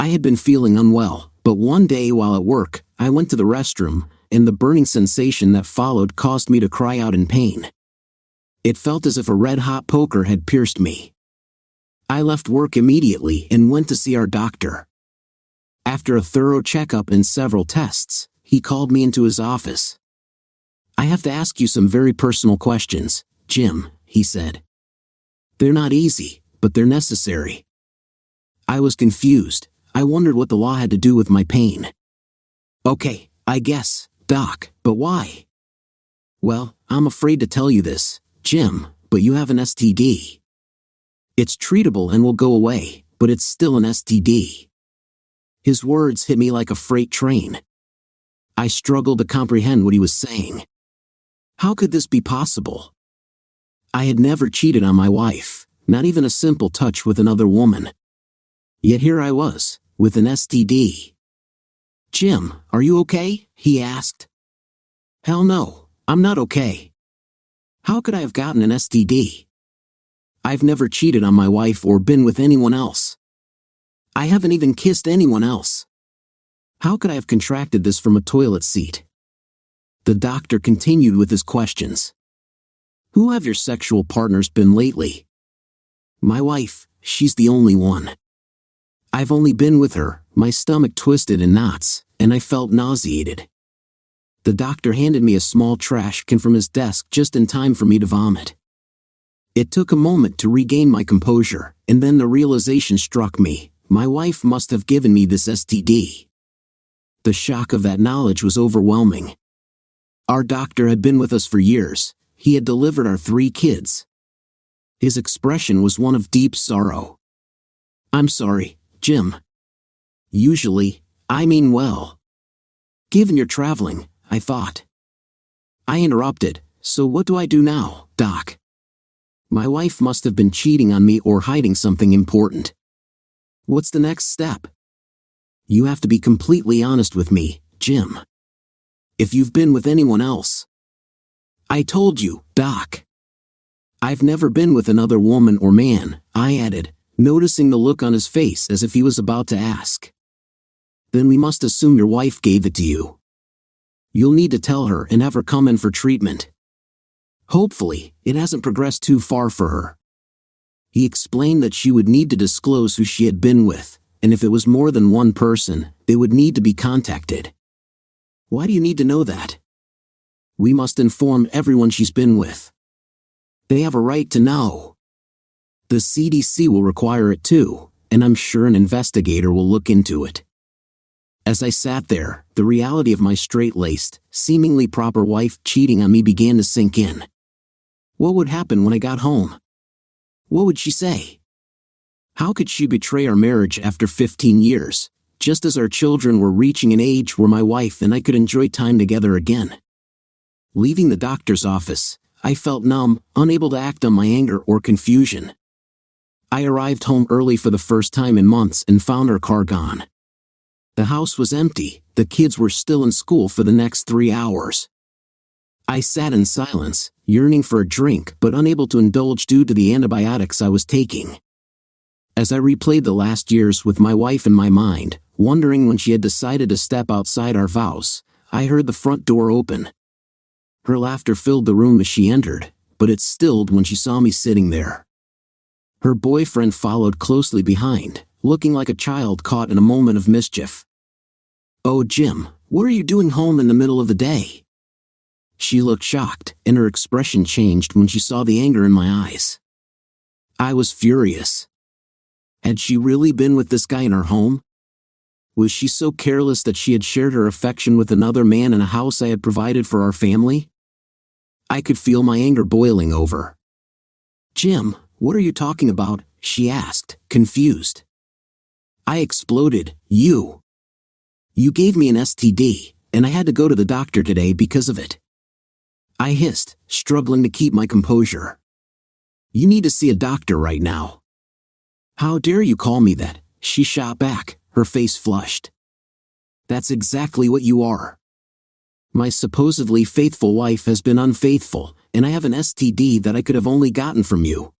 I had been feeling unwell, but one day while at work, I went to the restroom, and the burning sensation that followed caused me to cry out in pain. It felt as if a red-hot poker had pierced me. I left work immediately and went to see our doctor. After a thorough checkup and several tests, he called me into his office. "I have to ask you some very personal questions, Jim," he said. "They're not easy, but they're necessary." I was confused. I wondered what the law had to do with my pain. "Okay, I guess, Doc, but why?" "Well, I'm afraid to tell you this, Jim, but you have an STD. It's treatable and will go away, but it's still an STD." His words hit me like a freight train. I struggled to comprehend what he was saying. How could this be possible? I had never cheated on my wife, not even a simple touch with another woman. Yet here I was, with an STD. "Jim, are you okay?" he asked. "Hell no, I'm not okay. How could I have gotten an STD? I've never cheated on my wife or been with anyone else. I haven't even kissed anyone else. How could I have contracted this from a toilet seat?" The doctor continued with his questions. "Who have your sexual partners been lately?" "My wife, she's the only one. I've only been with her." My stomach twisted in knots, and I felt nauseated. The doctor handed me a small trash can from his desk just in time for me to vomit. It took a moment to regain my composure, and then the realization struck me: my wife must have given me this STD. The shock of that knowledge was overwhelming. Our doctor had been with us for years. He had delivered our 3 kids. His expression was one of deep sorrow. "I'm sorry, Jim. Usually, I mean well. Given you're traveling, I thought." I interrupted. "So what do I do now, Doc? My wife must have been cheating on me or hiding something important. What's the next step?" "You have to be completely honest with me, Jim. If you've been with anyone else." "I told you, Doc. I've never been with another woman or man," I added, noticing the look on his face as if he was about to ask. "Then we must assume your wife gave it to you. You'll need to tell her and have her come in for treatment. Hopefully, it hasn't progressed too far for her." He explained that she would need to disclose who she had been with, and if it was more than one person, they would need to be contacted. "Why do you need to know that?" "We must inform everyone she's been with. They have a right to know. The CDC will require it too, and I'm sure an investigator will look into it." As I sat there, the reality of my straight-laced, seemingly proper wife cheating on me began to sink in. What would happen when I got home? What would she say? How could she betray our marriage after 15 years, just as our children were reaching an age where my wife and I could enjoy time together again? Leaving the doctor's office, I felt numb, unable to act on my anger or confusion. I arrived home early for the first time in months and found her car gone. The house was empty. The kids were still in school for the next 3 hours. I sat in silence, yearning for a drink but unable to indulge due to the antibiotics I was taking. As I replayed the last years with my wife in my mind, wondering when she had decided to step outside our vows, I heard the front door open. Her laughter filled the room as she entered, but it stilled when she saw me sitting there. Her boyfriend followed closely behind, looking like a child caught in a moment of mischief. "Oh, Jim, what are you doing home in the middle of the day?" She looked shocked, and her expression changed when she saw the anger in my eyes. I was furious. Had she really been with this guy in her home? Was she so careless that she had shared her affection with another man in a house I had provided for our family? I could feel my anger boiling over. "Jim, what are you talking about?" she asked, confused. I exploded. You gave me an STD, and I had to go to the doctor today because of it." I hissed, struggling to keep my composure. "You need to see a doctor right now." "How dare you call me that?" she shot back, her face flushed. "That's exactly what you are. My supposedly faithful wife has been unfaithful, and I have an STD that I could have only gotten from you.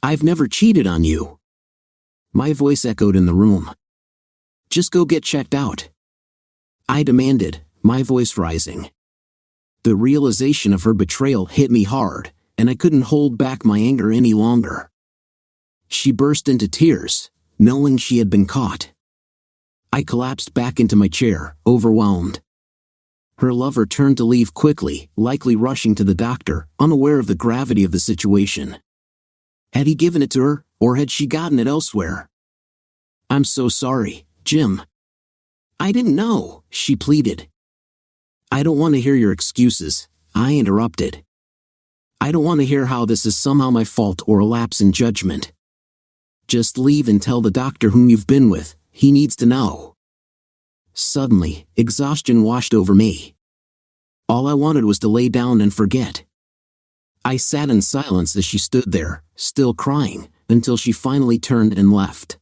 I've never cheated on you." My voice echoed in the room. Just go get checked out," I demanded, my voice rising. The realization of her betrayal hit me hard, and I couldn't hold back my anger any longer. She burst into tears, knowing she had been caught. I collapsed back into my chair, overwhelmed. Her lover turned to leave quickly, likely rushing to the doctor, unaware of the gravity of the situation. Had he given it to her, or had she gotten it elsewhere? "I'm so sorry, Jim." "I didn't know," she pleaded. "I don't want to hear your excuses," I interrupted. "I don't want to hear how this is somehow my fault or a lapse in judgment. Just leave and tell the doctor whom you've been with. He needs to know." Suddenly, exhaustion washed over me. All I wanted was to lay down and forget. I sat in silence as she stood there, still crying, until she finally turned and left.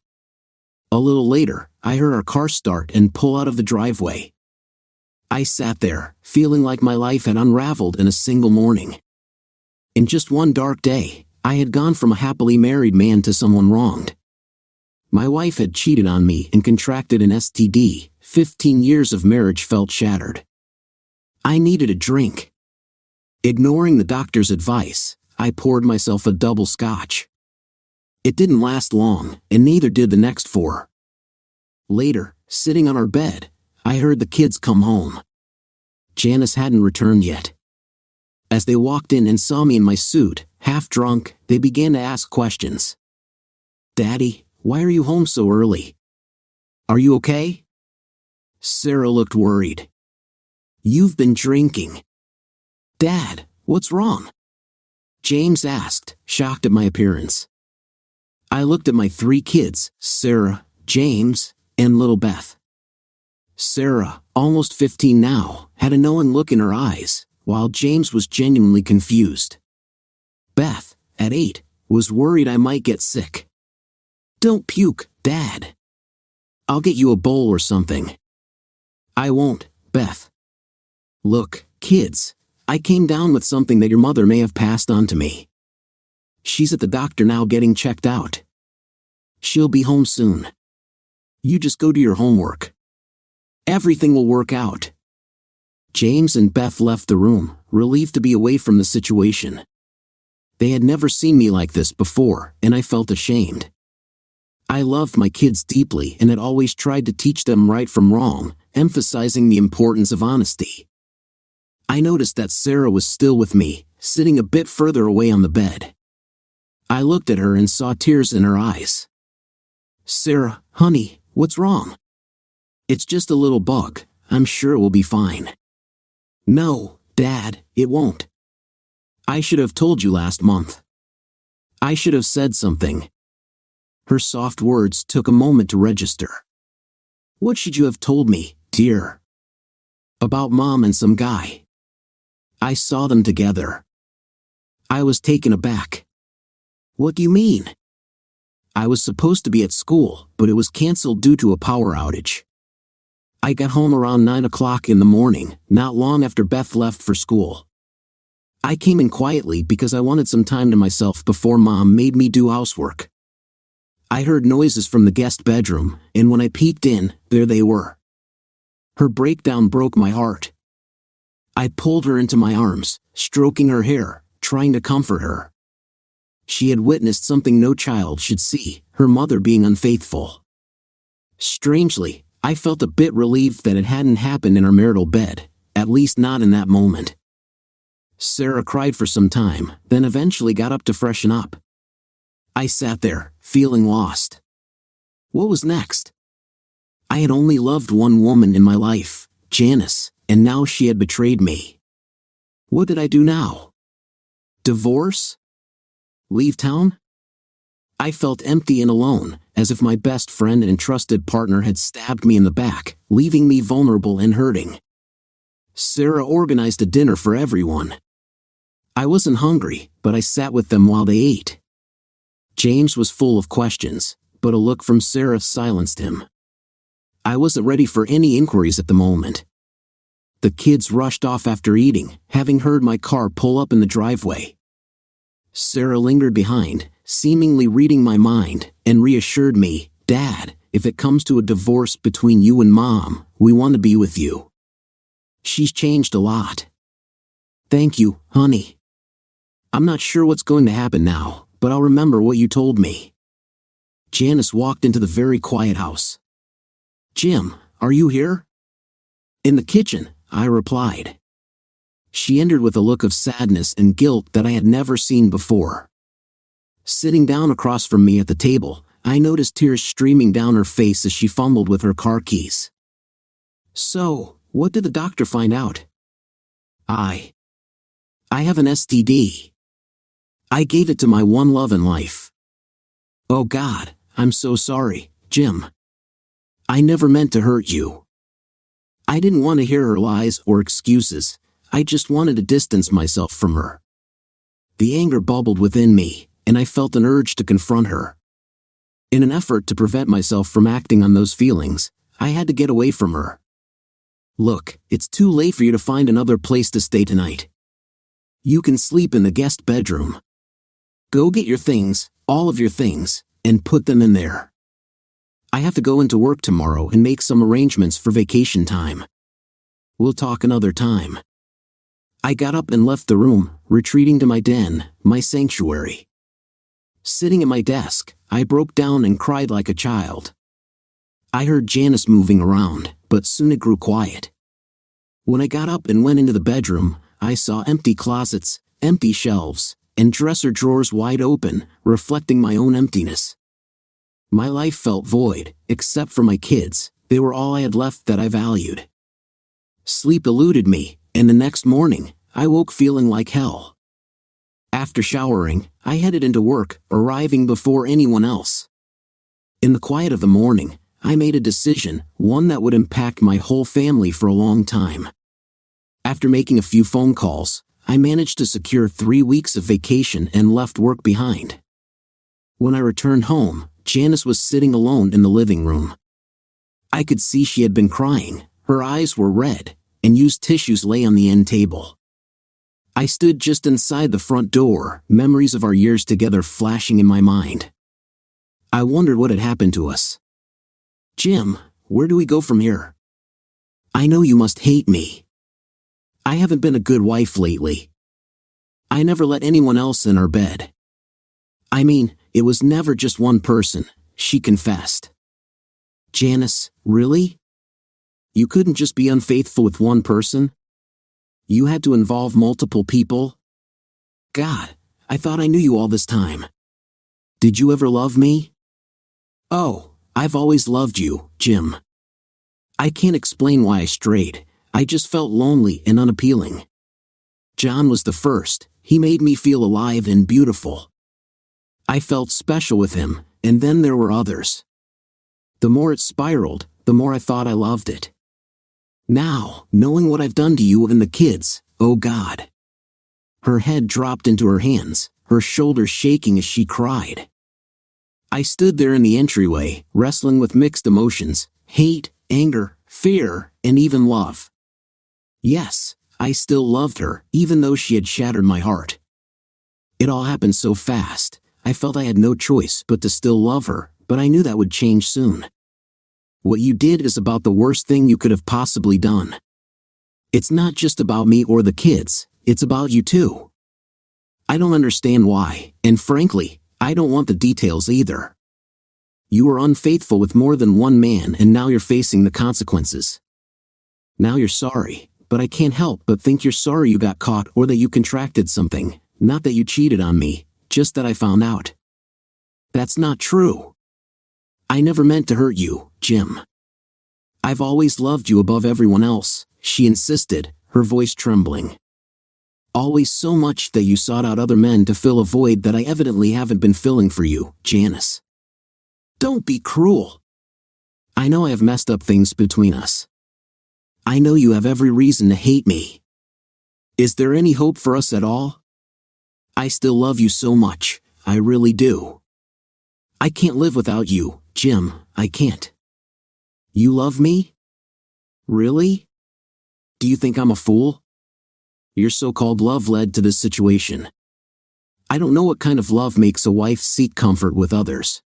A little later, I heard our car start and pull out of the driveway. I sat there, feeling like my life had unraveled in a single morning. In just one dark day, I had gone from a happily married man to someone wronged. My wife had cheated on me and contracted an STD. 15 years of marriage felt shattered. I needed a drink. Ignoring the doctor's advice, I poured myself a double scotch. It didn't last long, and neither did the next 4. Later, sitting on our bed, I heard the kids come home. Janice hadn't returned yet. As they walked in and saw me in my suit, half drunk, they began to ask questions. "Daddy, why are you home so early? Are you okay?" Sarah looked worried. "You've been drinking." "Dad, what's wrong?" James asked, shocked at my appearance. I looked at my 3 kids, Sarah, James, and little Beth. Sarah, almost 15 now, had a knowing look in her eyes, while James was genuinely confused. Beth, at 8, was worried I might get sick. "Don't puke, Dad. I'll get you a bowl or something." "I won't, Beth." "Look, kids, I came down with something that your mother may have passed on to me. She's at the doctor now getting checked out. She'll be home soon. You just go do your homework. Everything will work out." James and Beth left the room, relieved to be away from the situation. They had never seen me like this before, and I felt ashamed. I loved my kids deeply and had always tried to teach them right from wrong, emphasizing the importance of honesty. I noticed that Sarah was still with me, sitting a bit further away on the bed. I looked at her and saw tears in her eyes. "Sarah, honey, what's wrong?" "It's just a little bug. I'm sure it will be fine." "No, Dad, it won't. I should have told you last month. I should have said something." Her soft words took a moment to register. "What should you have told me, dear?" "About Mom and some guy. I saw them together." I was taken aback. "What do you mean?" "I was supposed to be at school, but it was canceled due to a power outage. I got home around 9 o'clock in the morning, not long after Beth left for school. I came in quietly because I wanted some time to myself before Mom made me do housework. I heard noises from the guest bedroom, and when I peeked in, there they were." Her breakdown broke my heart. I pulled her into my arms, stroking her hair, trying to comfort her. She had witnessed something no child should see, her mother being unfaithful. Strangely, I felt a bit relieved that it hadn't happened in our marital bed, at least not in that moment. Sarah cried for some time, then eventually got up to freshen up. I sat there, feeling lost. What was next? I had only loved one woman in my life, Janice, and now she had betrayed me. What did I do now? Divorce? Leave town? I felt empty and alone, as if my best friend and trusted partner had stabbed me in the back, leaving me vulnerable and hurting. Sarah organized a dinner for everyone. I wasn't hungry, but I sat with them while they ate. James was full of questions, but a look from Sarah silenced him. I wasn't ready for any inquiries at the moment. The kids rushed off after eating, having heard my car pull up in the driveway. Sarah lingered behind, seemingly reading my mind, and reassured me, "Dad, if it comes to a divorce between you and Mom, we want to be with you. She's changed a lot. Thank you, honey. I'm not sure what's going to happen now, but I'll remember what you told me." Janice walked into the very quiet house. "Jim, are you here?" "In the kitchen," I replied. She entered with a look of sadness and guilt that I had never seen before. Sitting down across from me at the table, I noticed tears streaming down her face as she fumbled with her car keys. "So, what did the doctor find out?" I have an STD. I gave it to my one love in life." "Oh God, I'm so sorry, Jim. I never meant to hurt you." I didn't want to hear her lies or excuses. I just wanted to distance myself from her. The anger bubbled within me, and I felt an urge to confront her. In an effort to prevent myself from acting on those feelings, I had to get away from her. "Look, it's too late for you to find another place to stay tonight. You can sleep in the guest bedroom. Go get your things, all of your things, and put them in there. I have to go into work tomorrow and make some arrangements for vacation time. We'll talk another time." I got up and left the room, retreating to my den, my sanctuary. Sitting at my desk, I broke down and cried like a child. I heard Janice moving around, but soon it grew quiet. When I got up and went into the bedroom, I saw empty closets, empty shelves, and dresser drawers wide open, reflecting my own emptiness. My life felt void, except for my kids. They were all I had left that I valued. Sleep eluded me, and the next morning, I woke feeling like hell. After showering, I headed into work, arriving before anyone else. In the quiet of the morning, I made a decision, one that would impact my whole family for a long time. After making a few phone calls, I managed to secure 3 weeks of vacation and left work behind. When I returned home, Janice was sitting alone in the living room. I could see she had been crying, her eyes were red, and used tissues lay on the end table. I stood just inside the front door, memories of our years together flashing in my mind. I wondered what had happened to us. "Jim, where do we go from here? I know you must hate me. I haven't been a good wife lately. I never let anyone else in our bed. I mean, it was never just one person," she confessed. "Janice, really? You couldn't just be unfaithful with one person? You had to involve multiple people? God, I thought I knew you all this time. Did you ever love me?" "Oh, I've always loved you, Jim. I can't explain why I strayed. I just felt lonely and unappealing. John was the first. He made me feel alive and beautiful. I felt special with him, and then there were others. The more it spiraled, the more I thought I loved it. Now, knowing what I've done to you and the kids, oh God." Her head dropped into her hands, her shoulders shaking as she cried. I stood there in the entryway, wrestling with mixed emotions, hate, anger, fear, and even love. Yes, I still loved her, even though she had shattered my heart. It all happened so fast, I felt I had no choice but to still love her, but I knew that would change soon. What you did is about the worst thing you could have possibly done. It's not just about me or the kids, it's about you too. I don't understand why, and frankly, I don't want the details either. You were unfaithful with more than one man and now you're facing the consequences. Now you're sorry, but I can't help but think you're sorry you got caught or that you contracted something, not that you cheated on me, just that I found out. That's not true. I never meant to hurt you, Jim. I've always loved you above everyone else, she insisted, her voice trembling. Always so much that you sought out other men to fill a void that I evidently haven't been filling for you, Janice. Don't be cruel. I know I have messed up things between us. I know you have every reason to hate me. Is there any hope for us at all? I still love you so much, I really do. I can't live without you, Jim, I can't. You love me? Really? Do you think I'm a fool? Your so-called love led to this situation. I don't know what kind of love makes a wife seek comfort with others.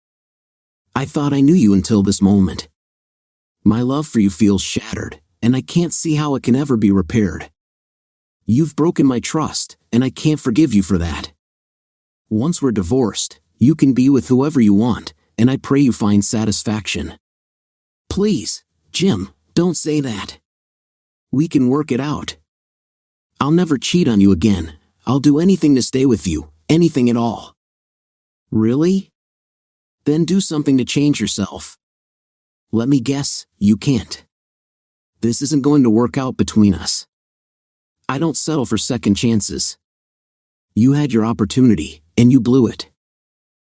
I thought I knew you until this moment. My love for you feels shattered, and I can't see how it can ever be repaired. You've broken my trust, and I can't forgive you for that. Once we're divorced, you can be with whoever you want, and I pray you find satisfaction. Please, Jim, don't say that. We can work it out. I'll never cheat on you again. I'll do anything to stay with you, anything at all. Really? Then do something to change yourself. Let me guess, you can't. This isn't going to work out between us. I don't settle for second chances. You had your opportunity, and you blew it.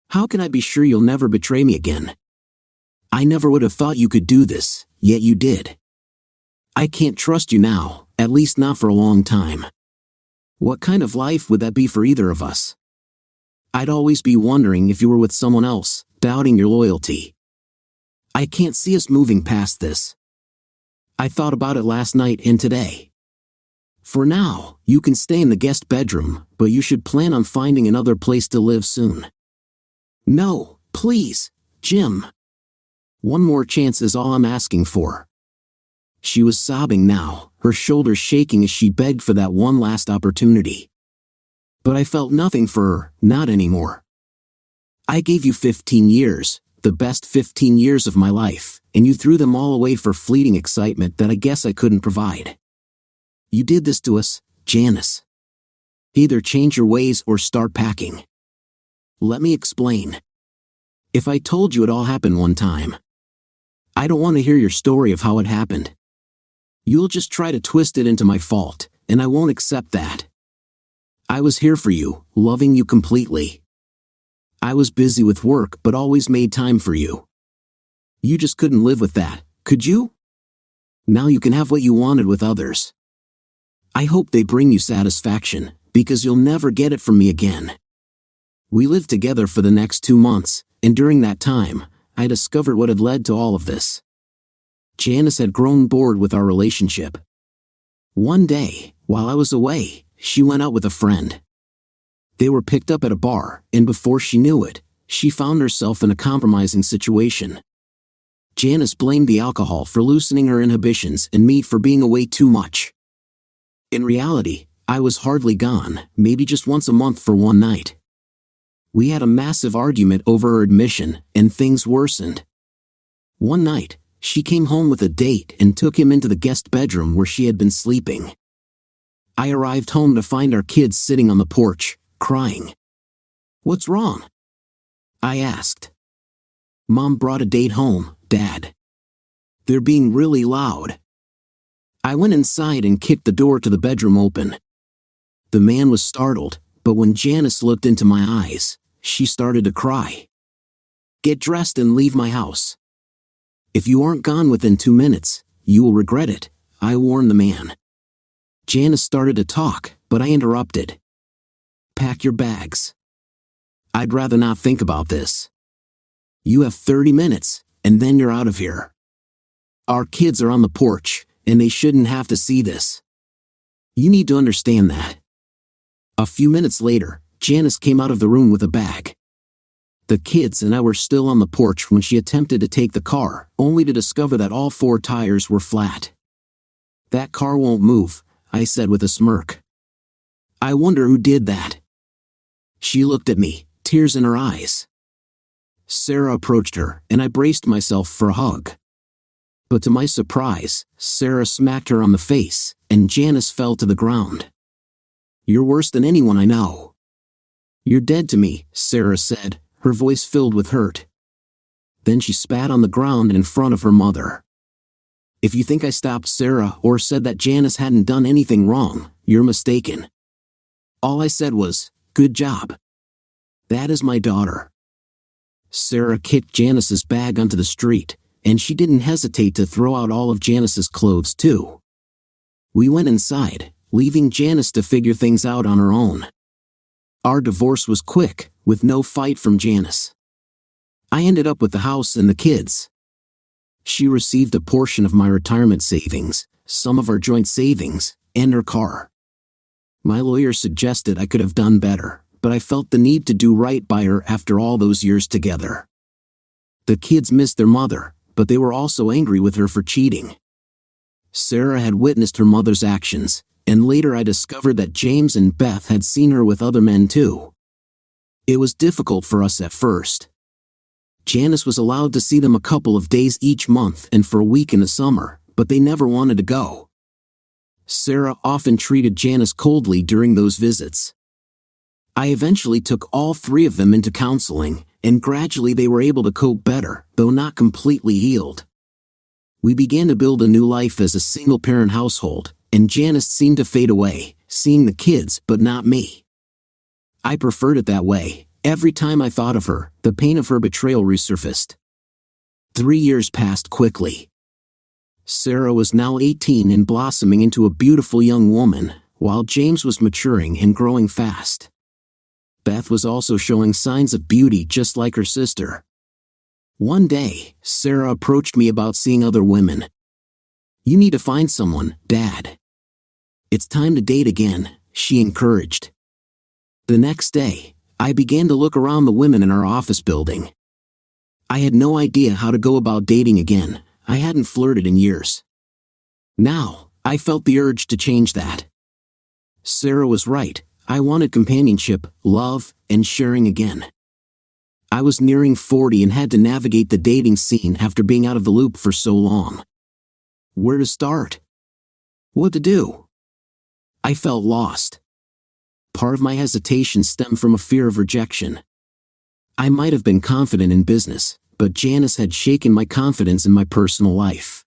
How can I be sure you'll never betray me again? I never would have thought you could do this, yet you did. I can't trust you now, at least not for a long time. What kind of life would that be for either of us? I'd always be wondering if you were with someone else, doubting your loyalty. I can't see us moving past this. I thought about it last night and today. For now, you can stay in the guest bedroom, but you should plan on finding another place to live soon. No, please, Jim. One more chance is all I'm asking for. She was sobbing now, her shoulders shaking as she begged for that one last opportunity. But I felt nothing for her, not anymore. I gave you 15 years, the best 15 years of my life, and you threw them all away for fleeting excitement that I guess I couldn't provide. You did this to us, Janice. Either change your ways or start packing. Let me explain. If I told you it all happened one time, I don't want to hear your story of how it happened. You'll just try to twist it into my fault, and I won't accept that. I was here for you, loving you completely. I was busy with work but always made time for you. You just couldn't live with that, could you? Now you can have what you wanted with others. I hope they bring you satisfaction, because you'll never get it from me again. We lived together for the next 2 months, and during that time, I discovered what had led to all of this. Janice had grown bored with our relationship. One day, while I was away, she went out with a friend. They were picked up at a bar, and before she knew it, she found herself in a compromising situation. Janice blamed the alcohol for loosening her inhibitions and me for being away too much. In reality, I was hardly gone, maybe just once a month for one night. We had a massive argument over her admission, and things worsened. One night, she came home with a date and took him into the guest bedroom where she had been sleeping. I arrived home to find our kids sitting on the porch, crying. "What's wrong?" I asked. "Mom brought a date home, Dad. They're being really loud." I went inside and kicked the door to the bedroom open. The man was startled, but when Janice looked into my eyes, she started to cry. "Get dressed and leave my house. If you aren't gone within 2 minutes, you will regret it," I warned the man. Janice started to talk, but I interrupted. "Pack your bags. I'd rather not think about this. You have 30 minutes, and then you're out of here. Our kids are on the porch, and they shouldn't have to see this. You need to understand that." A few minutes later, Janice came out of the room with a bag. The kids and I were still on the porch when she attempted to take the car, only to discover that all 4 tires were flat. "That car won't move," I said with a smirk. "I wonder who did that." She looked at me, tears in her eyes. Sarah approached her, and I braced myself for a hug. But to my surprise, Sarah smacked her on the face, and Janice fell to the ground. "You're worse than anyone I know." "You're dead to me," Sarah said, her voice filled with hurt. Then she spat on the ground in front of her mother. "If you think I stopped Sarah or said that Janice hadn't done anything wrong, you're mistaken. All I said was, 'Good job. That is my daughter.'" Sarah kicked Janice's bag onto the street, and she didn't hesitate to throw out all of Janice's clothes too. We went inside, leaving Janice to figure things out on her own. Our divorce was quick, with no fight from Janice. I ended up with the house and the kids. She received a portion of my retirement savings, some of our joint savings, and her car. My lawyer suggested I could have done better, but I felt the need to do right by her after all those years together. The kids missed their mother, but they were also angry with her for cheating. Sarah had witnessed her mother's actions, and later I discovered that James and Beth had seen her with other men too. It was difficult for us at first. Janice was allowed to see them a couple of days each month and for a week in the summer, but they never wanted to go. Sarah often treated Janice coldly during those visits. I eventually took all three of them into counseling, and gradually they were able to cope better, though not completely healed. We began to build a new life as a single-parent household, and Janice seemed to fade away, seeing the kids but not me. I preferred it that way. Every time I thought of her, the pain of her betrayal resurfaced. 3 years passed quickly. Sarah was now 18 and blossoming into a beautiful young woman, while James was maturing and growing fast. Beth was also showing signs of beauty just like her sister. One day, Sarah approached me about seeing other women. "You need to find someone, Dad. It's time to date again," she encouraged. The next day, I began to look around the women in our office building. I had no idea how to go about dating again. I hadn't flirted in years. Now, I felt the urge to change that. Sarah was right. I wanted companionship, love, and sharing again. I was nearing 40 and had to navigate the dating scene after being out of the loop for so long. Where to start? What to do? I felt lost. Part of my hesitation stemmed from a fear of rejection. I might have been confident in business, but Janice had shaken my confidence in my personal life.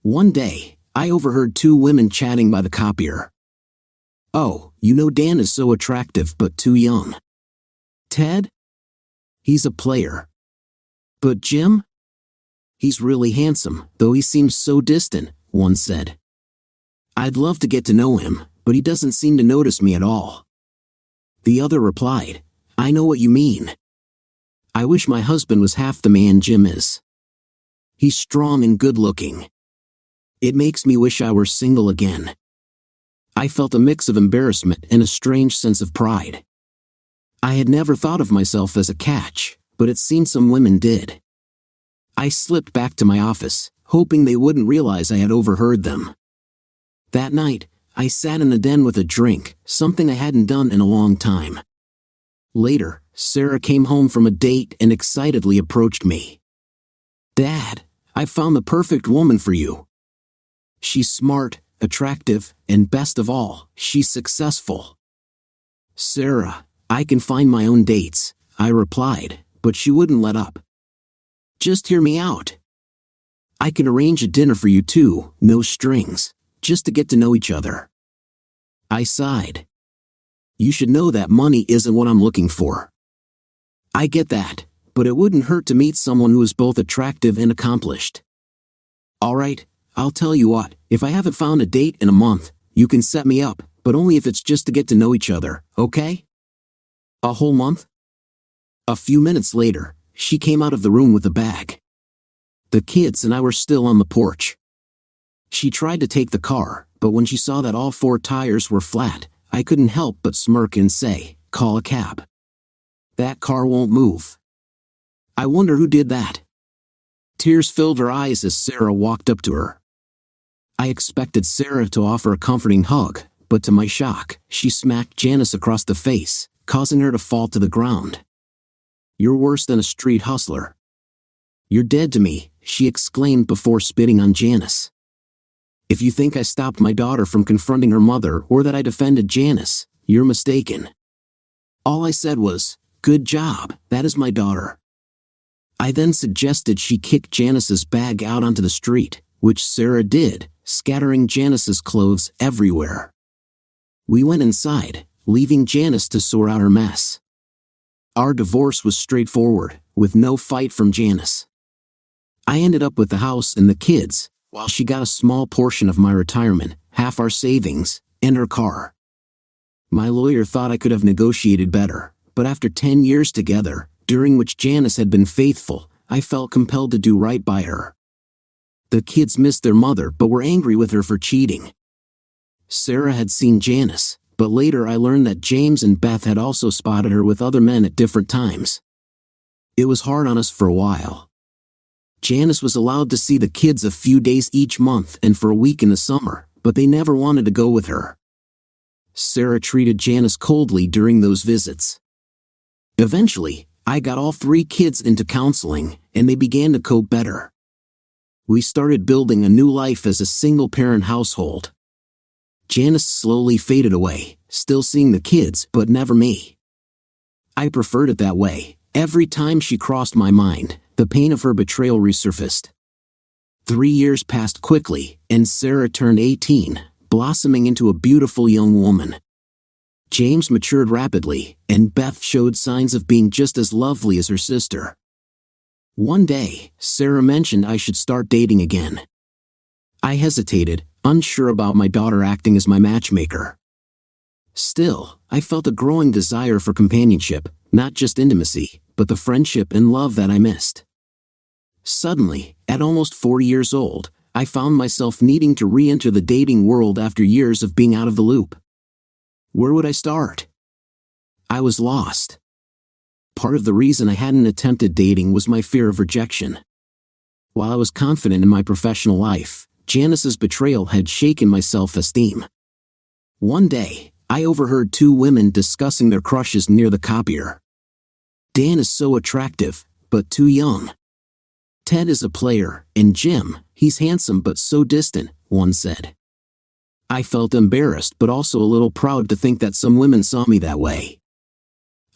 One day, I overheard two women chatting by the copier. "Oh, you know Dan is so attractive but too young. Ted? He's a player. But Jim? He's really handsome, though he seems so distant," one said. "I'd love to get to know him, but he doesn't seem to notice me at all." The other replied, "I know what you mean. I wish my husband was half the man Jim is. He's strong and good-looking. It makes me wish I were single again." I felt a mix of embarrassment and a strange sense of pride. I had never thought of myself as a catch, but it seemed some women did. I slipped back to my office, hoping they wouldn't realize I had overheard them. That night, I sat in the den with a drink, something I hadn't done in a long time. Later, Sarah came home from a date and excitedly approached me. "Dad, I found the perfect woman for you. She's smart, attractive, and best of all, she's successful." "Sarah, I can find my own dates," I replied, but she wouldn't let up. "Just hear me out. I can arrange a dinner for you too, no strings, just to get to know each other." I sighed. "You should know that money isn't what I'm looking for." "I get that, but it wouldn't hurt to meet someone who is both attractive and accomplished." "All right, I'll tell you what, if I haven't found a date in a month, you can set me up, but only if it's just to get to know each other, okay?" "A whole month?" A few minutes later, she came out of the room with a bag. The kids and I were still on the porch. She tried to take the car, but when she saw that all 4 tires were flat, I couldn't help but smirk and say, "Call a cab. That car won't move." I wonder who did that. Tears filled her eyes as Sarah walked up to her. I expected Sarah to offer a comforting hug, but to my shock, she smacked Janice across the face, causing her to fall to the ground. "You're worse than a street hustler. You're dead to me," she exclaimed before spitting on Janice. "If you think I stopped my daughter from confronting her mother or that I defended Janice, you're mistaken. All I said was, 'Good job, that is my daughter.'" I then suggested she kick Janice's bag out onto the street, which Sarah did, scattering Janice's clothes everywhere. We went inside, leaving Janice to sort out her mess. Our divorce was straightforward, with no fight from Janice. I ended up with the house and the kids, while she got a small portion of my retirement, half our savings, and her car. My lawyer thought I could have negotiated better, but after 10 years together, during which Janice had been faithful, I felt compelled to do right by her. The kids missed their mother but were angry with her for cheating. Sarah had seen Janice, but later I learned that James and Beth had also spotted her with other men at different times. It was hard on us for a while. Janice was allowed to see the kids a few days each month and for a week in the summer, but they never wanted to go with her. Sarah treated Janice coldly during those visits. Eventually, I got all 3 kids into counseling, and they began to cope better. We started building a new life as a single-parent household. Janice slowly faded away, still seeing the kids, but never me. I preferred it that way. Every time she crossed my mind, the pain of her betrayal resurfaced. 3 years passed quickly, and Sarah turned 18, blossoming into a beautiful young woman. James matured rapidly, and Beth showed signs of being just as lovely as her sister. One day, Sarah mentioned I should start dating again. I hesitated, unsure about my daughter acting as my matchmaker. Still, I felt a growing desire for companionship, not just intimacy, but the friendship and love that I missed. Suddenly, at almost 40 years old, I found myself needing to re-enter the dating world after years of being out of the loop. Where would I start? I was lost. Part of the reason I hadn't attempted dating was my fear of rejection. While I was confident in my professional life, Janice's betrayal had shaken my self-esteem. One day, I overheard 2 women discussing their crushes near the copier. Dan is so attractive, but too young. Ted is a player, and Jim, he's handsome but so distant, one said. I felt embarrassed but also a little proud to think that some women saw me that way.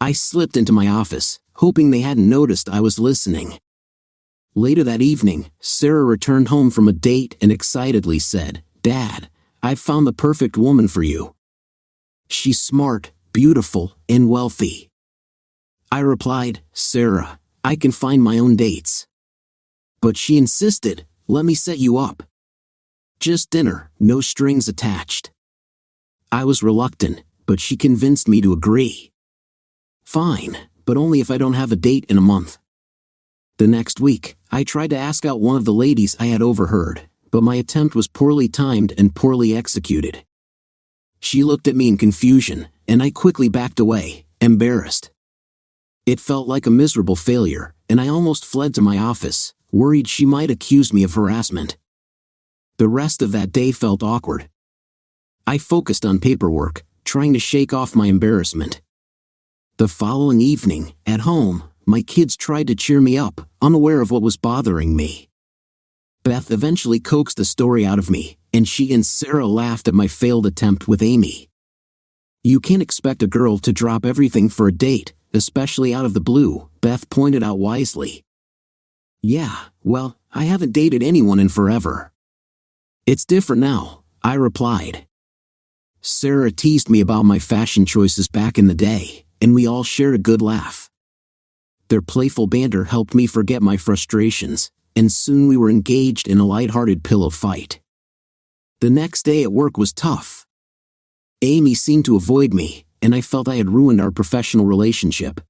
I slipped into my office, hoping they hadn't noticed I was listening. Later that evening, Sarah returned home from a date and excitedly said, "Dad, I've found the perfect woman for you. She's smart, beautiful, and wealthy." I replied, "Sarah, I can find my own dates." But she insisted, "Let me set you up. Just dinner, no strings attached." I was reluctant, but she convinced me to agree. Fine, but only if I don't have a date in a month. The next week, I tried to ask out one of the ladies I had overheard, but my attempt was poorly timed and poorly executed. She looked at me in confusion, and I quickly backed away, embarrassed. It felt like a miserable failure, and I almost fled to my office, worried she might accuse me of harassment. The rest of that day felt awkward. I focused on paperwork, trying to shake off my embarrassment. The following evening, at home, my kids tried to cheer me up, unaware of what was bothering me. Beth eventually coaxed the story out of me, and she and Sarah laughed at my failed attempt with Amy. "You can't expect a girl to drop everything for a date, especially out of the blue," Beth pointed out wisely. "Yeah, well, I haven't dated anyone in forever." "It's different now," I replied. Sarah teased me about my fashion choices back in the day, and we all shared a good laugh. Their playful banter helped me forget my frustrations, and soon we were engaged in a light-hearted pillow fight. The next day at work was tough. Amy seemed to avoid me, and I felt I had ruined our professional relationship.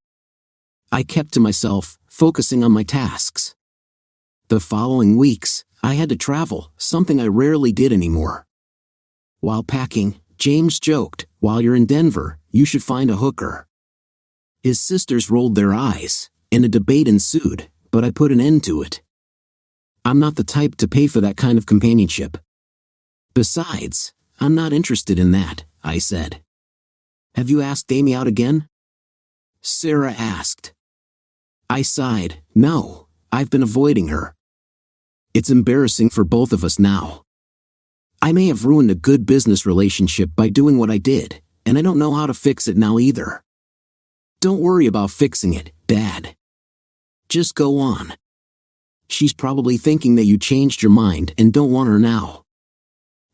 I kept to myself, focusing on my tasks. The following weeks, I had to travel, something I rarely did anymore. While packing, James joked, "While you're in Denver, you should find a hooker." His sisters rolled their eyes, and a debate ensued, but I put an end to it. I'm not the type to pay for that kind of companionship. Besides, I'm not interested in that, I said. "Have you asked Amy out again?" Sarah asked. I sighed, "No, I've been avoiding her. It's embarrassing for both of us now. I may have ruined a good business relationship by doing what I did, and I don't know how to fix it now either." "Don't worry about fixing it, Dad. Just go on. She's probably thinking that you changed your mind and don't want her now.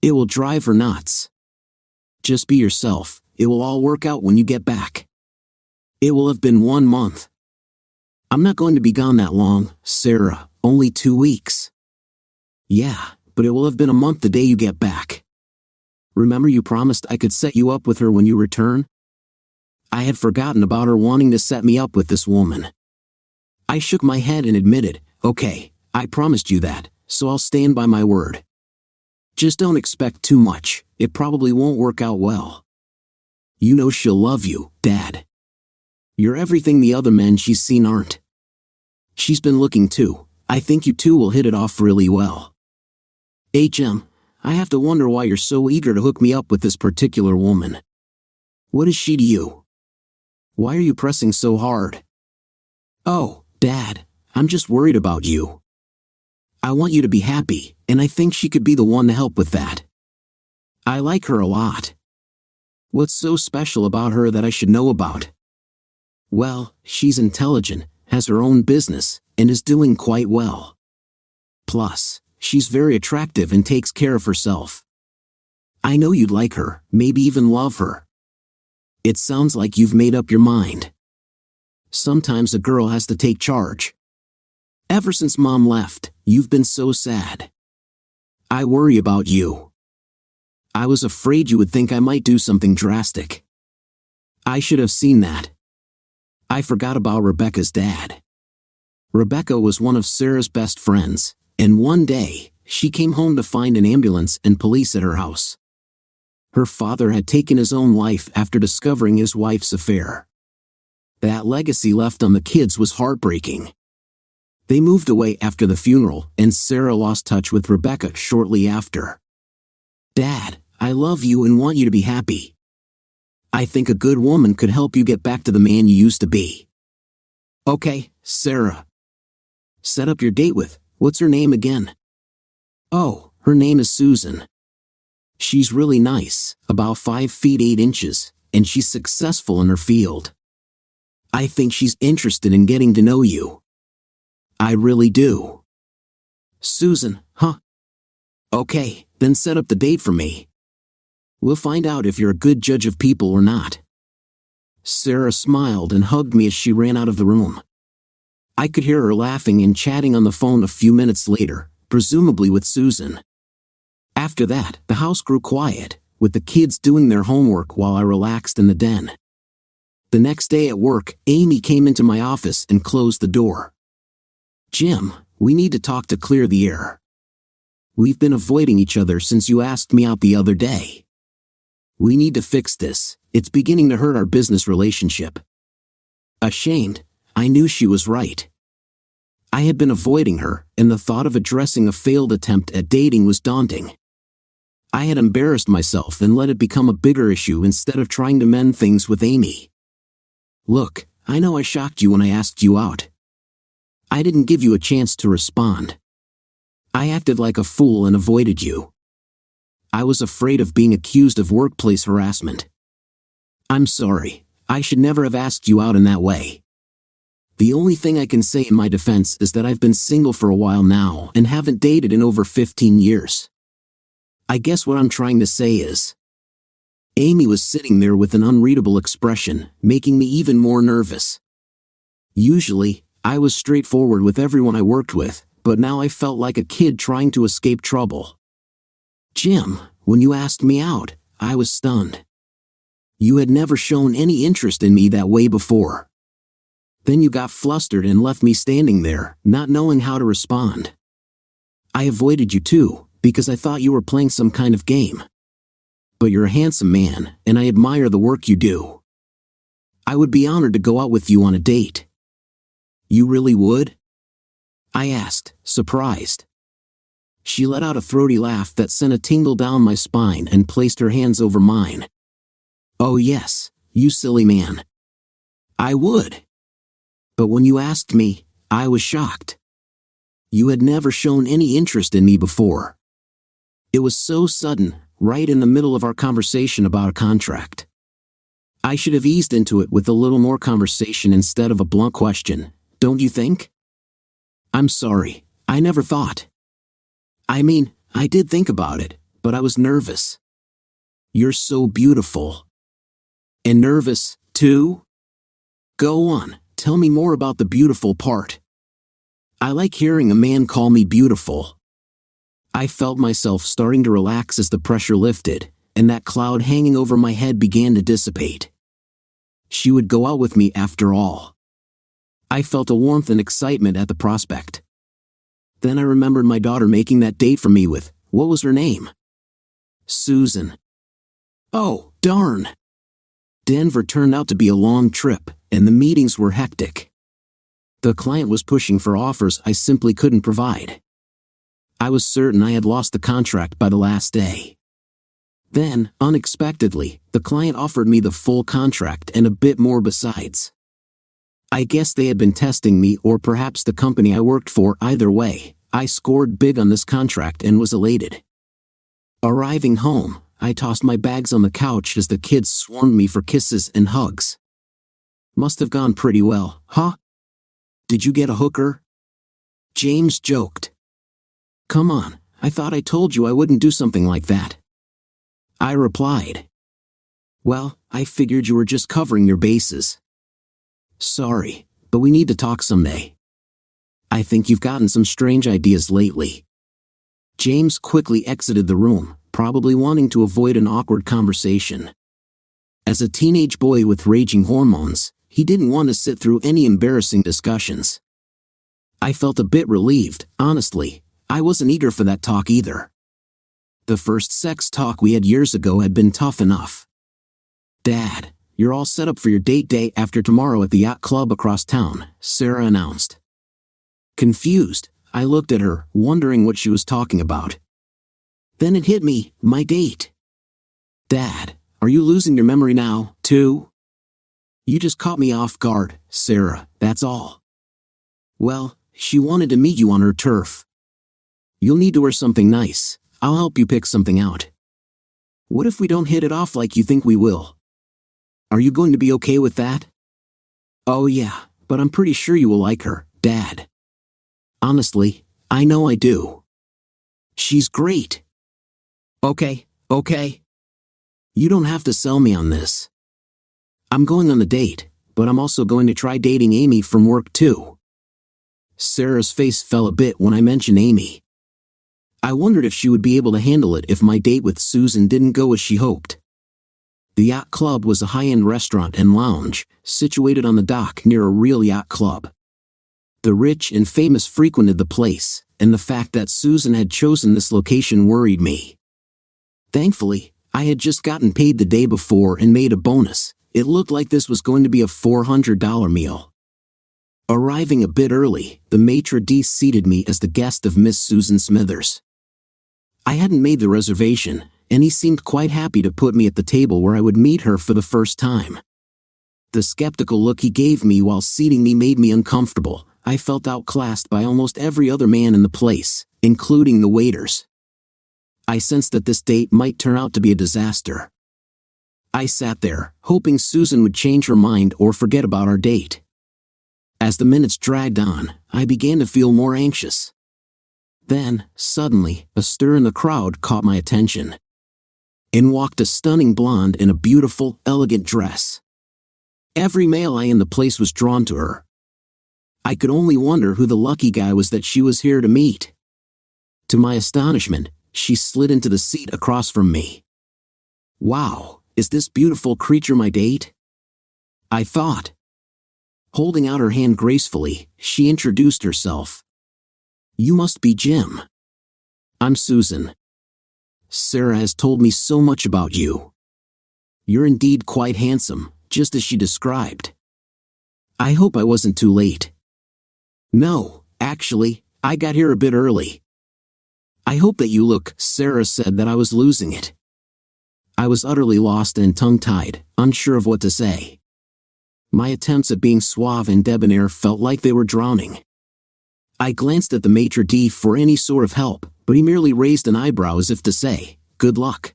It will drive her nuts. Just be yourself, it will all work out when you get back. It will have been 1 month. I'm not going to be gone that long, Sarah, only 2 weeks. Yeah, but it will have been a month the day you get back. Remember you promised I could set you up with her when you return?" I had forgotten about her wanting to set me up with this woman. I shook my head and admitted, "Okay, I promised you that, so I'll stand by my word. Just don't expect too much, it probably won't work out well. You know she'll love you, Dad. You're everything the other men she's seen aren't." She's been looking too. I think you two will hit it off really well. HM, I have to wonder why you're so eager to hook me up with this particular woman. What is she to you? Why are you pressing so hard? Oh, Dad, I'm just worried about you. I want you to be happy, and I think she could be the one to help with that. I like her a lot. What's so special about her that I should know about? Well, she's intelligent, has her own business, and is doing quite well. Plus, she's very attractive and takes care of herself. I know you'd like her, maybe even love her. It sounds like you've made up your mind. Sometimes a girl has to take charge. Ever since Mom left, you've been so sad. I worry about you. I was afraid you would think I might do something drastic. I should have seen that. I forgot about Rebecca's dad. Rebecca was one of Sarah's best friends, and one day, she came home to find an ambulance and police at her house. Her father had taken his own life after discovering his wife's affair. That legacy left on the kids was heartbreaking. They moved away after the funeral, and Sarah lost touch with Rebecca shortly after. Dad, I love you and want you to be happy. I think a good woman could help you get back to the man you used to be. Okay, Sarah. Set up your date with, what's her name again? Oh, her name is Susan. She's really nice, about 5 feet 8 inches, and she's successful in her field. I think she's interested in getting to know you. I really do. Susan, huh? Okay, then set up the date for me. We'll find out if you're a good judge of people or not. Sarah smiled and hugged me as she ran out of the room. I could hear her laughing and chatting on the phone a few minutes later, presumably with Susan. After that, the house grew quiet, with the kids doing their homework while I relaxed in the den. The next day at work, Amy came into my office and closed the door. Jim, we need to talk to clear the air. We've been avoiding each other since you asked me out the other day. We need to fix this. It's beginning to hurt our business relationship. Ashamed, I knew she was right. I had been avoiding her, and the thought of addressing a failed attempt at dating was daunting. I had embarrassed myself and let it become a bigger issue instead of trying to mend things with Amy. Look, I know I shocked you when I asked you out. I didn't give you a chance to respond. I acted like a fool and avoided you. I was afraid of being accused of workplace harassment. I'm sorry, I should never have asked you out in that way. The only thing I can say in my defense is that I've been single for a while now and haven't dated in over 15 years. I guess what I'm trying to say is... Amy was sitting there with an unreadable expression, making me even more nervous. Usually, I was straightforward with everyone I worked with, but now I felt like a kid trying to escape trouble. Jim, when you asked me out, I was stunned. You had never shown any interest in me that way before. Then you got flustered and left me standing there, not knowing how to respond. I avoided you too, because I thought you were playing some kind of game. But you're a handsome man, and I admire the work you do. I would be honored to go out with you on a date. You really would? I asked, surprised. She let out a throaty laugh that sent a tingle down my spine and placed her hands over mine. Oh yes, you silly man. I would. But when you asked me, I was shocked. You had never shown any interest in me before. It was so sudden, right in the middle of our conversation about a contract. I should have eased into it with a little more conversation instead of a blunt question, don't you think? I'm sorry, I never thought. I mean, I did think about it, but I was nervous. You're so beautiful. And nervous, too? Go on, tell me more about the beautiful part. I like hearing a man call me beautiful. I felt myself starting to relax as the pressure lifted, and that cloud hanging over my head began to dissipate. She would go out with me after all. I felt a warmth and excitement at the prospect. Then I remembered my daughter making that date for me with, what was her name? Susan. Oh, darn. Denver turned out to be a long trip, and the meetings were hectic. The client was pushing for offers I simply couldn't provide. I was certain I had lost the contract by the last day. Then, unexpectedly, the client offered me the full contract and a bit more besides. I guess they had been testing me, or perhaps the company I worked for. Either way, I scored big on this contract and was elated. Arriving home, I tossed my bags on the couch as the kids swarmed me for kisses and hugs. Must have gone pretty well, huh? Did you get a hooker? James joked. Come on, I thought I told you I wouldn't do something like that. I replied. Well, I figured you were just covering your bases. Sorry, but we need to talk someday. I think you've gotten some strange ideas lately. James quickly exited the room, probably wanting to avoid an awkward conversation. As a teenage boy with raging hormones, he didn't want to sit through any embarrassing discussions. I felt a bit relieved, honestly. I wasn't eager for that talk either. The first sex talk we had years ago had been tough enough. Dad, you're all set up for your date day after tomorrow at the yacht club across town, Sarah announced. Confused, I looked at her, wondering what she was talking about. Then it hit me, my date. Dad, are you losing your memory now, too? You just caught me off guard, Sarah, that's all. Well, she wanted to meet you on her turf. You'll need to wear something nice. I'll help you pick something out. What if we don't hit it off like you think we will? Are you going to be okay with that? Oh yeah, but I'm pretty sure you will like her, Dad. Honestly, I know I do. She's great. Okay. You don't have to sell me on this. I'm going on the date, but I'm also going to try dating Amy from work too. Sarah's face fell a bit when I mentioned Amy. I wondered if she would be able to handle it if my date with Susan didn't go as she hoped. The yacht club was a high-end restaurant and lounge, situated on the dock near a real yacht club. The rich and famous frequented the place, and the fact that Susan had chosen this location worried me. Thankfully, I had just gotten paid the day before and made a bonus. It looked like this was going to be a $400 meal. Arriving a bit early, the maitre d' seated me as the guest of Miss Susan Smithers. I hadn't made the reservation, and he seemed quite happy to put me at the table where I would meet her for the first time. The skeptical look he gave me while seating me made me uncomfortable. I felt outclassed by almost every other man in the place, including the waiters. I sensed that this date might turn out to be a disaster. I sat there, hoping Susan would change her mind or forget about our date. As the minutes dragged on, I began to feel more anxious. Then, suddenly, a stir in the crowd caught my attention. In walked a stunning blonde in a beautiful, elegant dress. Every male eye in the place was drawn to her. I could only wonder who the lucky guy was that she was here to meet. To my astonishment, she slid into the seat across from me. Wow, is this beautiful creature my date? I thought. Holding out her hand gracefully, she introduced herself. You must be Jim. I'm Susan. Sarah has told me so much about you. You're indeed quite handsome, just as she described. I hope I wasn't too late. No, actually, I got here a bit early. I hope that you look. Sarah said that I was losing it. I was utterly lost and tongue-tied, unsure of what to say. My attempts at being suave and debonair felt like they were drowning. I glanced at the maitre d' for any sort of help, but he merely raised an eyebrow as if to say, good luck.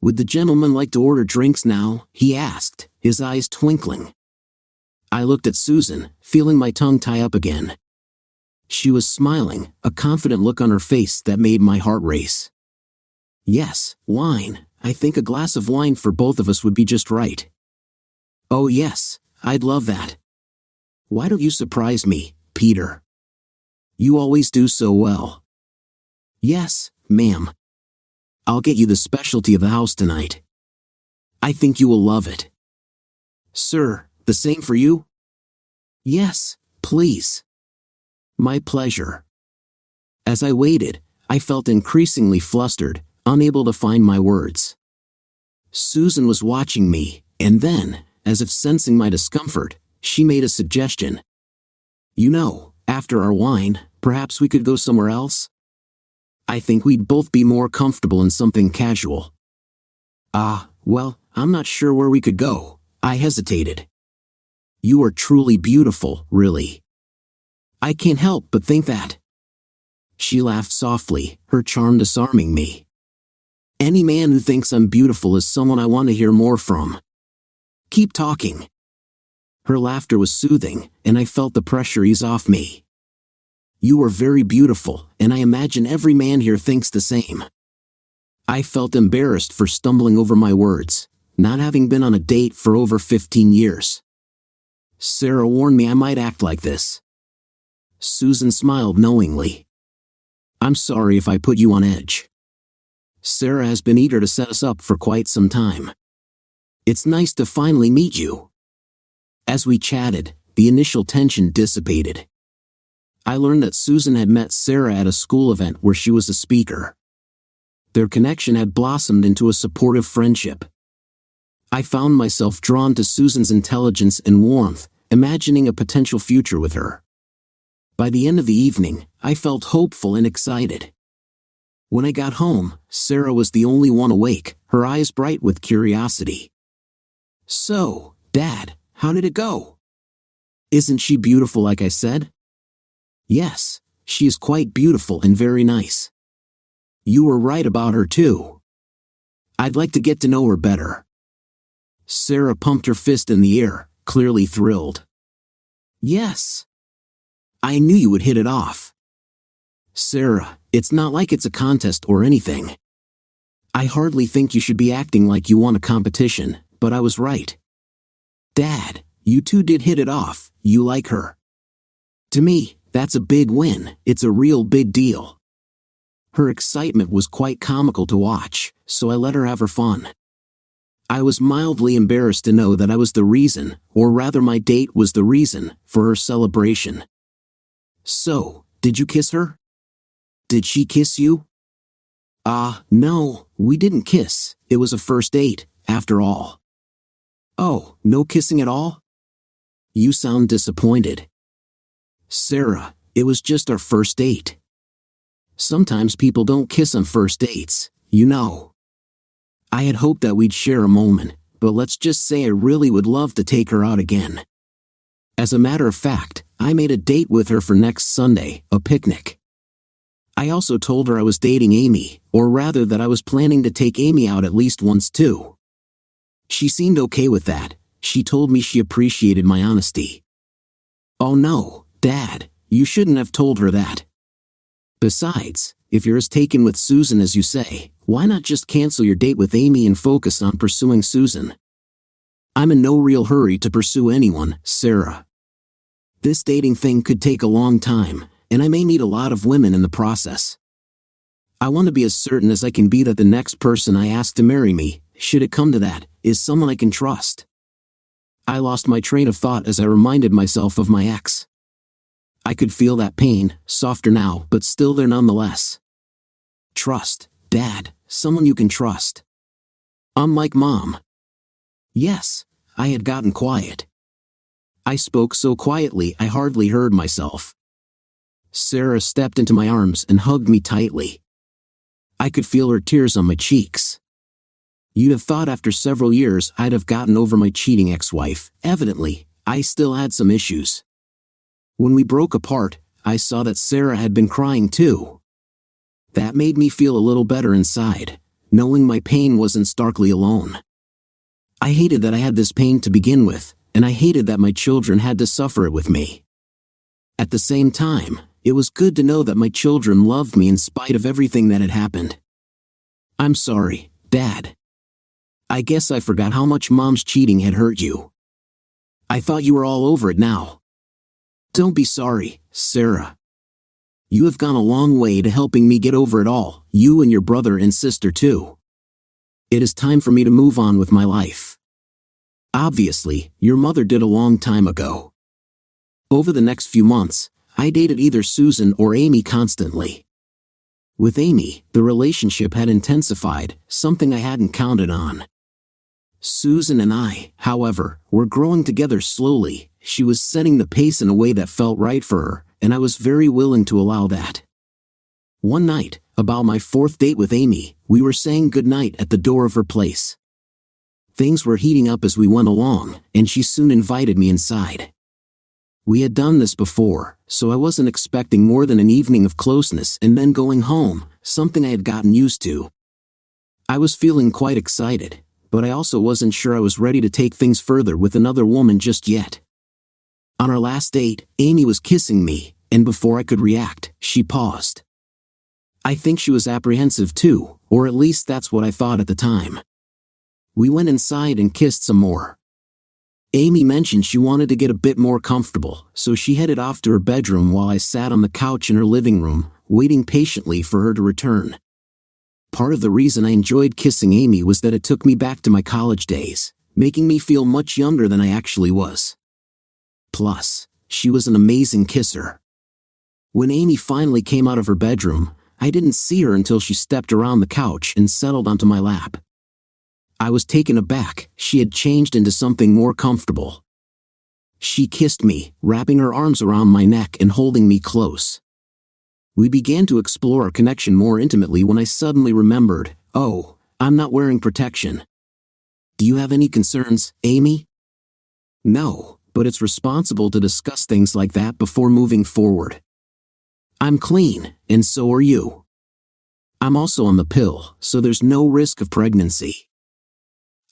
Would the gentleman like to order drinks now? He asked, his eyes twinkling. I looked at Susan, feeling my tongue tie up again. She was smiling, a confident look on her face that made my heart race. Yes, wine. I think a glass of wine for both of us would be just right. Oh yes, I'd love that. Why don't you surprise me, Peter? You always do so well. Yes, ma'am. I'll get you the specialty of the house tonight. I think you will love it. Sir, the same for you? Yes, please. My pleasure. As I waited, I felt increasingly flustered, unable to find my words. Susan was watching me, and then, as if sensing my discomfort, she made a suggestion. After our wine, perhaps we could go somewhere else? I think we'd both be more comfortable in something casual. Well, I'm not sure where we could go. I hesitated. You are truly beautiful, really. I can't help but think that. She laughed softly, her charm disarming me. Any man who thinks I'm beautiful is someone I want to hear more from. Keep talking. Her laughter was soothing, and I felt the pressure ease off me. You are very beautiful, and I imagine every man here thinks the same. I felt embarrassed for stumbling over my words, not having been on a date for over 15 years. Sarah warned me I might act like this. Susan smiled knowingly. I'm sorry if I put you on edge. Sarah has been eager to set us up for quite some time. It's nice to finally meet you. As we chatted, the initial tension dissipated. I learned that Susan had met Sarah at a school event where she was a speaker. Their connection had blossomed into a supportive friendship. I found myself drawn to Susan's intelligence and warmth, imagining a potential future with her. By the end of the evening, I felt hopeful and excited. When I got home, Sarah was the only one awake, her eyes bright with curiosity. So, Dad, how did it go? Isn't she beautiful like I said? Yes, she is quite beautiful and very nice. You were right about her too. I'd like to get to know her better. Sarah pumped her fist in the air, clearly thrilled. Yes. I knew you would hit it off. Sarah, it's not like it's a contest or anything. I hardly think you should be acting like you won a competition, but I was right. Dad, you two did hit it off, you like her. To me, that's a big win, it's a real big deal. Her excitement was quite comical to watch, so I let her have her fun. I was mildly embarrassed to know that I was the reason, or rather my date was the reason, for her celebration. So, did you kiss her? Did she kiss you? No, we didn't kiss, it was a first date, after all. Oh, no kissing at all? You sound disappointed. Sarah, it was just our first date. Sometimes people don't kiss on first dates, you know. I had hoped that we'd share a moment, but let's just say I really would love to take her out again. As a matter of fact, I made a date with her for next Sunday, a picnic. I also told her I was dating Amy, or rather that I was planning to take Amy out at least once too. She seemed okay with that. She told me she appreciated my honesty. Oh no, Dad, you shouldn't have told her that. Besides, if you're as taken with Susan as you say, why not just cancel your date with Amy and focus on pursuing Susan? I'm in no real hurry to pursue anyone, Sarah. This dating thing could take a long time, and I may meet a lot of women in the process. I want to be as certain as I can be that the next person I ask to marry me, should it come to that, is someone I can trust. I lost my train of thought as I reminded myself of my ex. I could feel that pain, softer now, but still there nonetheless. Trust, Dad, someone you can trust. Unlike Mom. Yes, I had gotten quiet. I spoke so quietly I hardly heard myself. Sarah stepped into my arms and hugged me tightly. I could feel her tears on my cheeks. You'd have thought after several years I'd have gotten over my cheating ex-wife. Evidently, I still had some issues. When we broke apart, I saw that Sarah had been crying too. That made me feel a little better inside, knowing my pain wasn't starkly alone. I hated that I had this pain to begin with, and I hated that my children had to suffer it with me. At the same time, it was good to know that my children loved me in spite of everything that had happened. I'm sorry, Dad. I guess I forgot how much Mom's cheating had hurt you. I thought you were all over it now. Don't be sorry, Sarah. You have gone a long way to helping me get over it all, you and your brother and sister too. It is time for me to move on with my life. Obviously, your mother did a long time ago. Over the next few months, I dated either Susan or Amy constantly. With Amy, the relationship had intensified, something I hadn't counted on. Susan and I, however, were growing together slowly. She was setting the pace in a way that felt right for her, and I was very willing to allow that. One night, about my fourth date with Amy, we were saying goodnight at the door of her place. Things were heating up as we went along, and she soon invited me inside. We had done this before, so I wasn't expecting more than an evening of closeness and then going home, something I had gotten used to. I was feeling quite excited, but I also wasn't sure I was ready to take things further with another woman just yet. On our last date, Amy was kissing me, and before I could react, she paused. I think she was apprehensive too, or at least that's what I thought at the time. We went inside and kissed some more. Amy mentioned she wanted to get a bit more comfortable, so she headed off to her bedroom while I sat on the couch in her living room, waiting patiently for her to return. Part of the reason I enjoyed kissing Amy was that it took me back to my college days, making me feel much younger than I actually was. Plus, she was an amazing kisser. When Amy finally came out of her bedroom, I didn't see her until she stepped around the couch and settled onto my lap. I was taken aback. She had changed into something more comfortable. She kissed me, wrapping her arms around my neck and holding me close. We began to explore our connection more intimately when I suddenly remembered, oh, I'm not wearing protection. Do you have any concerns, Amy? No, but it's responsible to discuss things like that before moving forward. I'm clean, and so are you. I'm also on the pill, so there's no risk of pregnancy.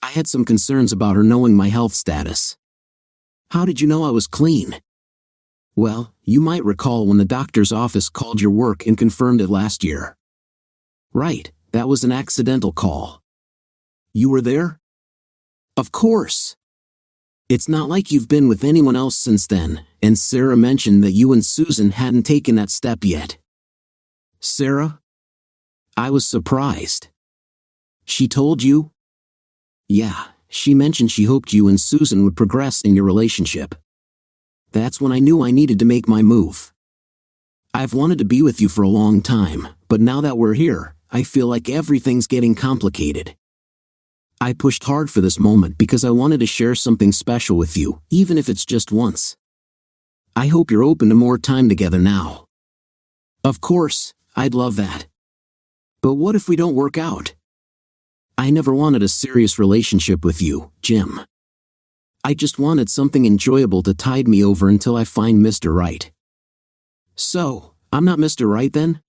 I had some concerns about her knowing my health status. How did you know I was clean? Well, you might recall when the doctor's office called your work and confirmed it last year. Right, that was an accidental call. You were there? Of course. It's not like you've been with anyone else since then, and Sarah mentioned that you and Susan hadn't taken that step yet. Sarah? I was surprised. She told you? Yeah, she mentioned she hoped you and Susan would progress in your relationship. That's when I knew I needed to make my move. I've wanted to be with you for a long time, but now that we're here, I feel like everything's getting complicated. I pushed hard for this moment because I wanted to share something special with you, even if it's just once. I hope you're open to more time together now. Of course, I'd love that. But what if we don't work out? I never wanted a serious relationship with you, Jim. I just wanted something enjoyable to tide me over until I find Mr. Right. So, I'm not Mr. Right then?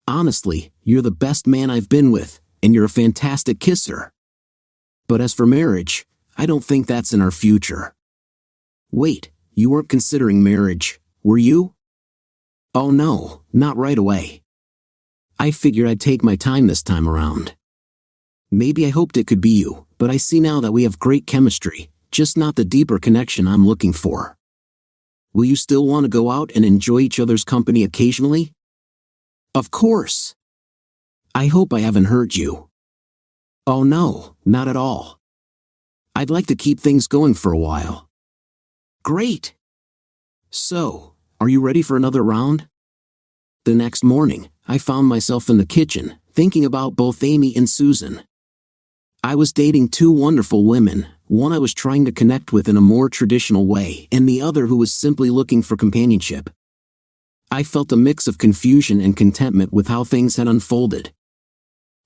Honestly, you're the best man I've been with, and you're a fantastic kisser. But as for marriage, I don't think that's in our future. Wait, you weren't considering marriage, were you? Oh no, not right away. I figured I'd take my time this time around. Maybe I hoped it could be you, but I see now that we have great chemistry, just not the deeper connection I'm looking for. Will you still want to go out and enjoy each other's company occasionally? Of course. I hope I haven't hurt you. Oh no, not at all. I'd like to keep things going for a while. Great. So, are you ready for another round? The next morning, I found myself in the kitchen, thinking about both Amy and Susan. I was dating two wonderful women, one I was trying to connect with in a more traditional way, and the other who was simply looking for companionship. I felt a mix of confusion and contentment with how things had unfolded.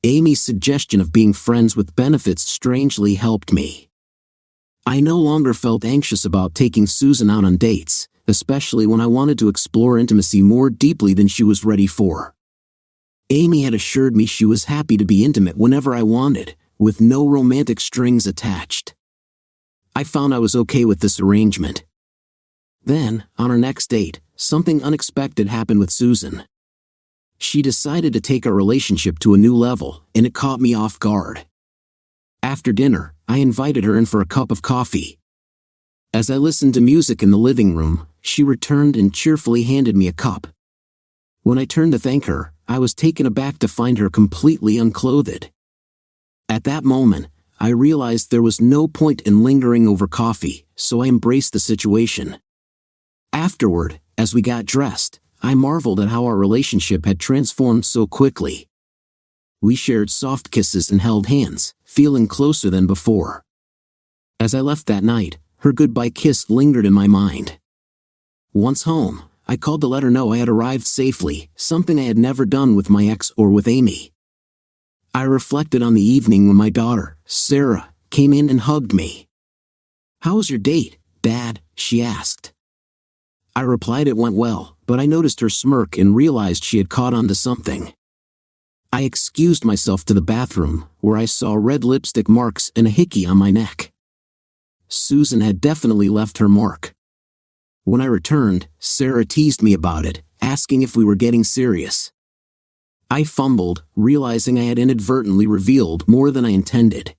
Amy's suggestion of being friends with benefits strangely helped me. I no longer felt anxious about taking Susan out on dates, especially when I wanted to explore intimacy more deeply than she was ready for. Amy had assured me she was happy to be intimate whenever I wanted, with no romantic strings attached. I found I was okay with this arrangement. Then, on our next date, something unexpected happened with Susan. She decided to take our relationship to a new level, and it caught me off guard. After dinner, I invited her in for a cup of coffee. As I listened to music in the living room, she returned and cheerfully handed me a cup. When I turned to thank her, I was taken aback to find her completely unclothed. At that moment, I realized there was no point in lingering over coffee, so I embraced the situation. Afterward, as we got dressed, I marveled at how our relationship had transformed so quickly. We shared soft kisses and held hands, feeling closer than before. As I left that night, her goodbye kiss lingered in my mind. Once home, I called to let her know I had arrived safely, something I had never done with my ex or with Amy. I reflected on the evening when my daughter, Sarah, came in and hugged me. "How was your date, Dad?" she asked. I replied it went well, but I noticed her smirk and realized she had caught on to something. I excused myself to the bathroom, where I saw red lipstick marks and a hickey on my neck. Susan had definitely left her mark. When I returned, Sarah teased me about it, asking if we were getting serious. I fumbled, realizing I had inadvertently revealed more than I intended.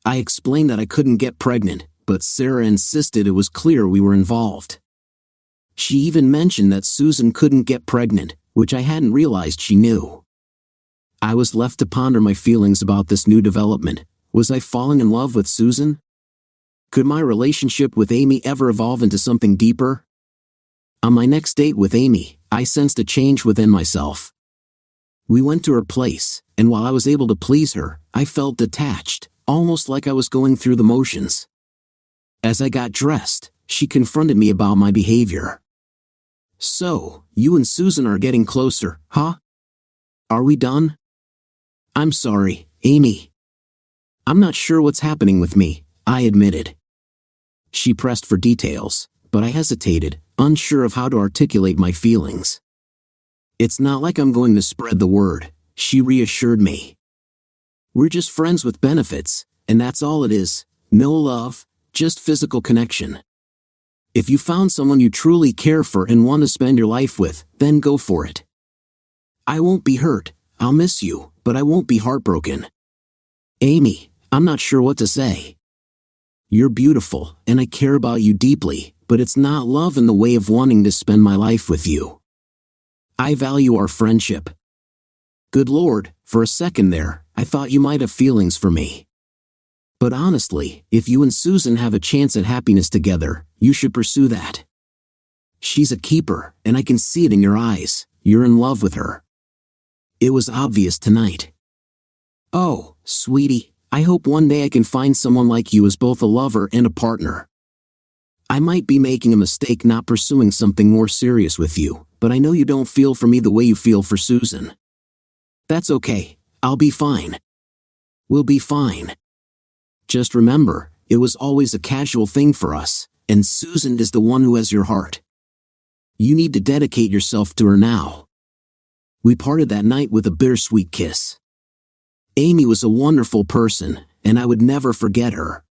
I explained that I couldn't get pregnant, but Sarah insisted it was clear we were involved. She even mentioned that Susan couldn't get pregnant, which I hadn't realized she knew. I was left to ponder my feelings about this new development. Was I falling in love with Susan? Could my relationship with Amy ever evolve into something deeper? On my next date with Amy, I sensed a change within myself. We went to her place, and while I was able to please her, I felt detached, almost like I was going through the motions. As I got dressed, she confronted me about my behavior. "So, you and Susan are getting closer, huh? Are we done?" "I'm sorry, Amy. I'm not sure what's happening with me," I admitted. She pressed for details, but I hesitated, unsure of how to articulate my feelings. "It's not like I'm going to spread the word," she reassured me. "We're just friends with benefits, and that's all it is. No love, just physical connection. If you found someone you truly care for and want to spend your life with, then go for it. I won't be hurt, I'll miss you, but I won't be heartbroken." "Amy, I'm not sure what to say. You're beautiful, and I care about you deeply, but it's not love in the way of wanting to spend my life with you. I value our friendship." Good Lord, for a second there, I thought you might have feelings for me. "But honestly, if you and Susan have a chance at happiness together, you should pursue that. She's a keeper, and I can see it in your eyes. You're in love with her." It was obvious tonight. "Oh, sweetie, I hope one day I can find someone like you as both a lover and a partner. I might be making a mistake not pursuing something more serious with you, but I know you don't feel for me the way you feel for Susan. That's okay, I'll be fine. We'll be fine. Just remember, it was always a casual thing for us, and Susan is the one who has your heart. You need to dedicate yourself to her now." We parted that night with a bittersweet kiss. Amy was a wonderful person, and I would never forget her.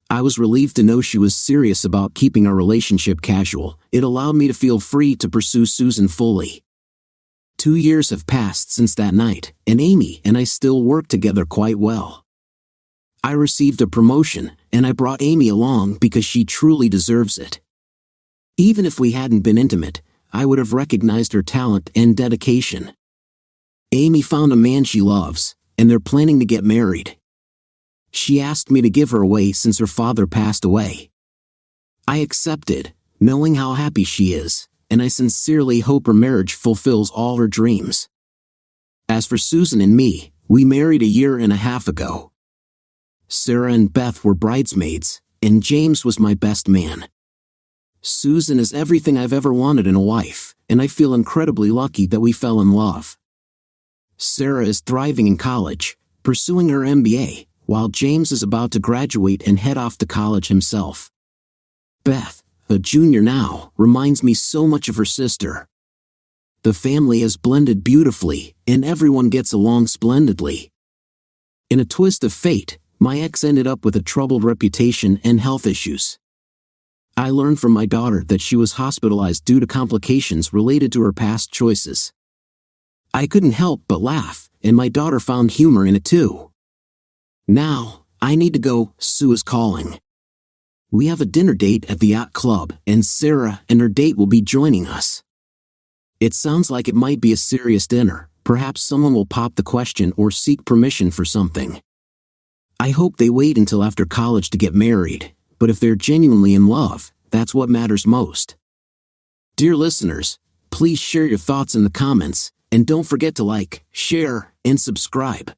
I was relieved to know she was serious about keeping our relationship casual. It allowed me to feel free to pursue Susan fully. 2 years have passed since that night, and Amy and I still work together quite well. I received a promotion, and I brought Amy along because she truly deserves it. Even if we hadn't been intimate, I would have recognized her talent and dedication. Amy found a man she loves, and they're planning to get married. She asked me to give her away since her father passed away. I accepted, knowing how happy she is, and I sincerely hope her marriage fulfills all her dreams. As for Susan and me, we married 1.5 years ago. Sarah and Beth were bridesmaids, and James was my best man. Susan is everything I've ever wanted in a wife, and I feel incredibly lucky that we fell in love. Sarah is thriving in college, pursuing her MBA, while James is about to graduate and head off to college himself. Beth, a junior now, reminds me so much of her sister. The family has blended beautifully, and everyone gets along splendidly. In a twist of fate, my ex ended up with a troubled reputation and health issues. I learned from my daughter that she was hospitalized due to complications related to her past choices. I couldn't help but laugh, and my daughter found humor in it too. Now, I need to go, Sue is calling. We have a dinner date at the yacht club, and Sarah and her date will be joining us. It sounds like it might be a serious dinner. Perhaps someone will pop the question or seek permission for something. I hope they wait until after college to get married, but if they're genuinely in love, that's what matters most. Dear listeners, please share your thoughts in the comments, And don't forget to like, share, and subscribe.